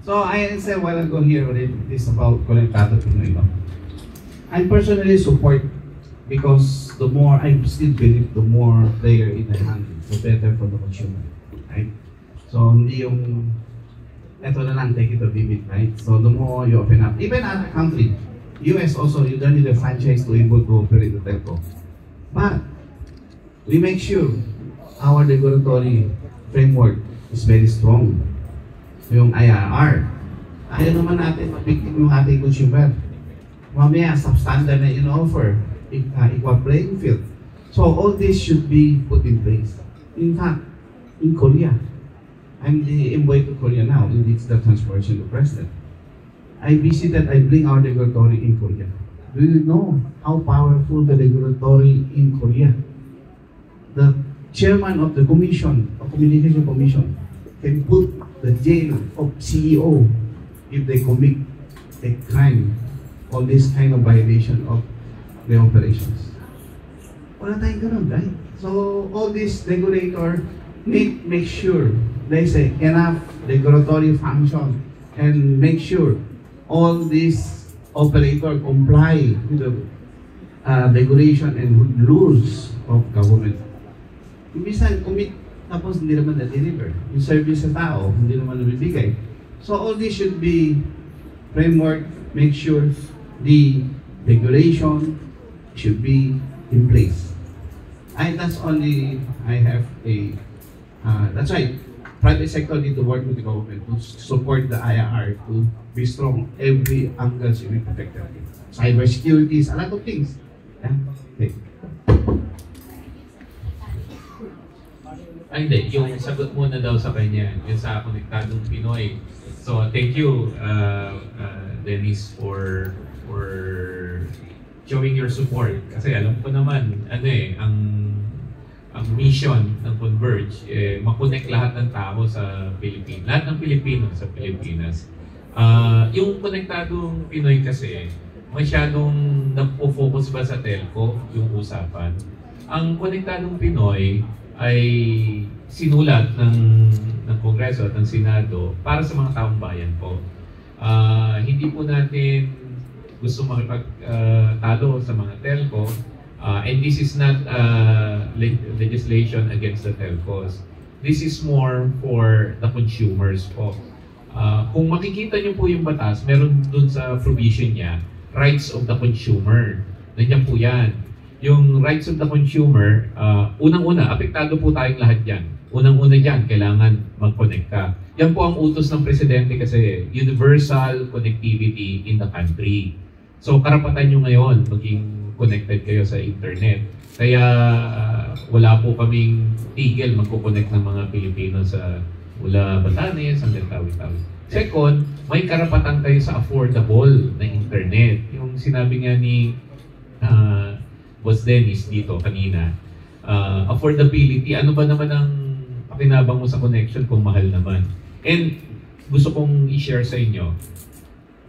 So I said a while ago here already this about Konektado Pinoy. I personally support because the more I still believe the more player in the hand, the better for the consumer, right? So hindi yung eto na lang, take it or leave it, right? So the more you open up, even other country, US also, you don't need a franchise to able to operate the telco. But we make sure our regulatory framework is very strong. Yung IRR. Ayaw naman natin mapiktik yung ating consumer. Mamaya, substandard na in-offer, equal playing field. So all this should be put in place. In fact, in Korea, I'm the envoy to Korea now in digital transformation to President. I visited, I bring our regulatory in Korea. Do you know how powerful the regulatory in Korea? The chairman of the commission, of communication commission, can put the jail of CEO if they commit a crime or this kind of violation of the operations. Wala tayong ganun, right? So all these regulator make sure there's enough regulatory function and make sure all these operator comply with the regulation and rules of government. Minsan, commit tapos hindi naman na-deliver. Yung service sa tao, hindi naman nabibigay. So all this should be framework, make sure the regulation should be in place. That's only, I have a, that's right, private sector need to work with the government to support the IRR to be strong. Every angle should be protected. Cyber security is a lot of things. Yeah? Okay. Ay, hindi. Yung sagot muna daw sa kanya, yung sa Konektadong Pinoy. So, thank you, Dennis, for showing your support. Kasi alam ko naman, ang mission ng Converge, makonect lahat ng tao sa Pilipinas. Lahat ng Pilipino sa Pilipinas. Yung Konektadong Pinoy kasi, masyadong nagpo-focus ba sa telco, yung usapan. Ang Konektadong Pinoy, ay sinulat ng Kongreso at ng Senado para sa mga taong bayan po. Hindi po natin gusto makipagtalo sa mga telco, and this is not legislation against the telcos. This is more for the consumers po. Kung makikita niyo po yung batas, meron dun sa provision niya, rights of the consumer. Nandiyan po yan. Yung rights of the consumer, unang-una, apektado po tayong lahat dyan. Unang-una dyan, kailangan mag-connect ka. Yan po ang utos ng Presidente kasi universal connectivity in the country. So karapatan nyo ngayon maging connected kayo sa internet. Kaya wala po kaming tigil magkoconnect ng mga Pilipino sa mula Batanes hanggang Tawi-Tawi. Second, may karapatan kayo sa affordable na internet. Yung sinabi nga ni Boss Dennis dito kanina, affordability, ano ba naman ang pakinabang mo sa connection kung mahal naman? And gusto kong i-share sa inyo,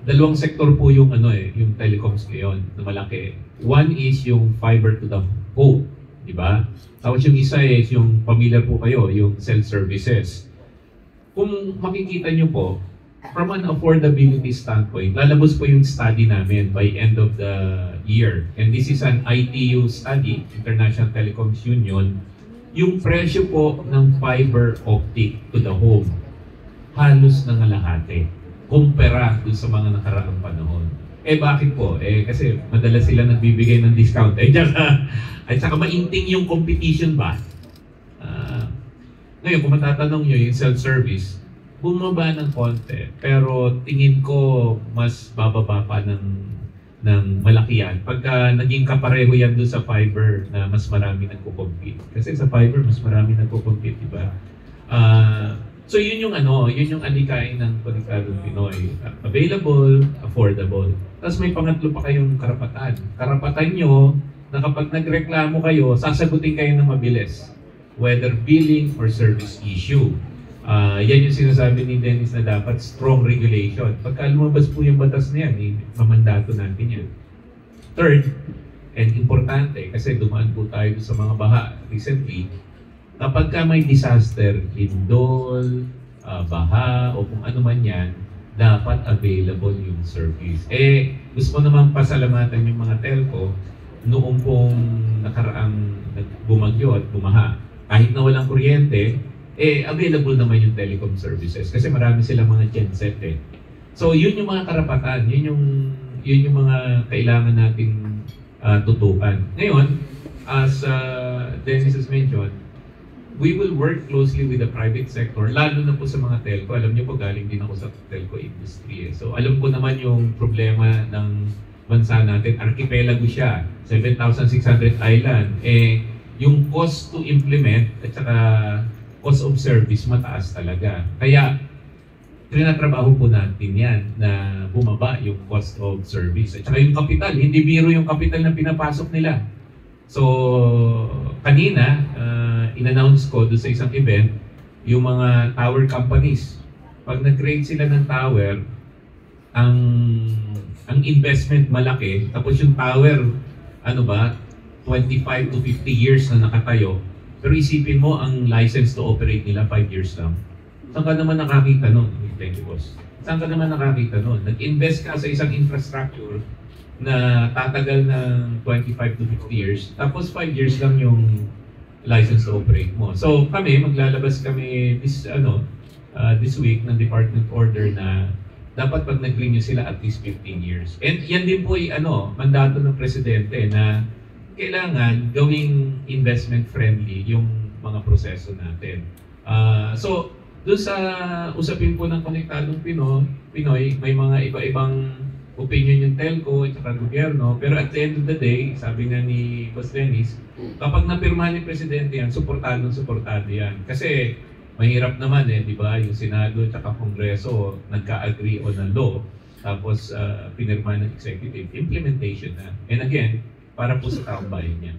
dalawang sektor po yung yung telecoms ngayon na malaki. One is yung fiber to the home, di ba? Tapos yung isa is yung familiar po kayo, yung cell services. Kung makikita nyo po, from an affordability standpoint, lalabas po yung study namin by end of the year. And this is an ITU study, International Telecoms Union. Yung presyo po ng fiber optic to the home, halos nangalahati. Kumpara dun sa mga nakaraang panahon. Bakit po? Kasi madalas sila nagbibigay ng discount. At saka mainting yung competition ba? Ngayon, kung matatanong nyo yung self-service, bumaba ng konti, pero tingin ko mas bababa pa ng malaki yan. Pagka naging kapareho yan doon sa fiber na mas marami nagko-compete. Kasi sa fiber, mas marami nagko-compete, di ba? So yun yung alikain ng Konektadong Pinoy. Available, affordable. Tapos may pangatlo pa kayong karapatan. Karapatan nyo na kapag nagreklamo kayo, sasagutin kayo ng mabilis. Whether billing or service issue. Yan yung sinasabi ni Dennis na dapat strong regulation. Pagka lumabas po yung batas na yan, mamandato natin yan. Third, and importante, kasi dumaan po tayo sa mga baha recently, kapag ka may disaster, lindol, baha, o kung ano man yan, dapat available yung service. Gusto ko naman pasalamatan yung mga telco noong pong nakaraang bumagyo at bumaha. Kahit na walang kuryente, available naman yung telecom services kasi marami silang mga genset So yun yung mga karapatan, yun yung mga kailangan nating tutukan. Ngayon, as Dennis has mentioned, we will work closely with the private sector, lalo na po sa mga telco. Alam niyo po, galing din ako sa telco industry. So alam ko naman yung problema ng bansa natin. Archipelago siya, 7,600 island. Yung cost to implement at saka cost of service mataas talaga. Kaya trinatrabaho po natin yan na bumaba yung cost of service. At saka yung kapital, hindi biro yung kapital na pinapasok nila. So kanina, in-announce ko doon sa isang event, yung mga tower companies. Pag nag-create sila ng tower, ang investment malaki, tapos yung tower, 25 to 50 years na nakatayo. Pero isipin mo, ang license to operate nila 5 years lang. Saan ka naman nakakita nun? Thank you, boss. Saan ka naman nakakita nun? Nag-invest ka sa isang infrastructure na tatagal ng 25 to 50 years, tapos 5 years lang yung license to operate mo. So kami, maglalabas kami this week ng department order na dapat pag nag-renew sila at least 15 years. And yan din po ay mandato ng presidente na kailangan gawing investment friendly yung mga proseso natin. So doon sa usapin po ng Konektadong Pinoy, may mga iba-ibang opinion yung telco at saka gobyerno, pero at the end of the day, sabi nga ni Boss Dennis, kapag napirmahan ni Presidente yan, suportado yan. Kasi mahirap naman di ba? Yung Senado at saka Kongreso nagka-agree on a law, tapos pinirmahan ng executive, implementation na. And again, para po sa taong bayan niya.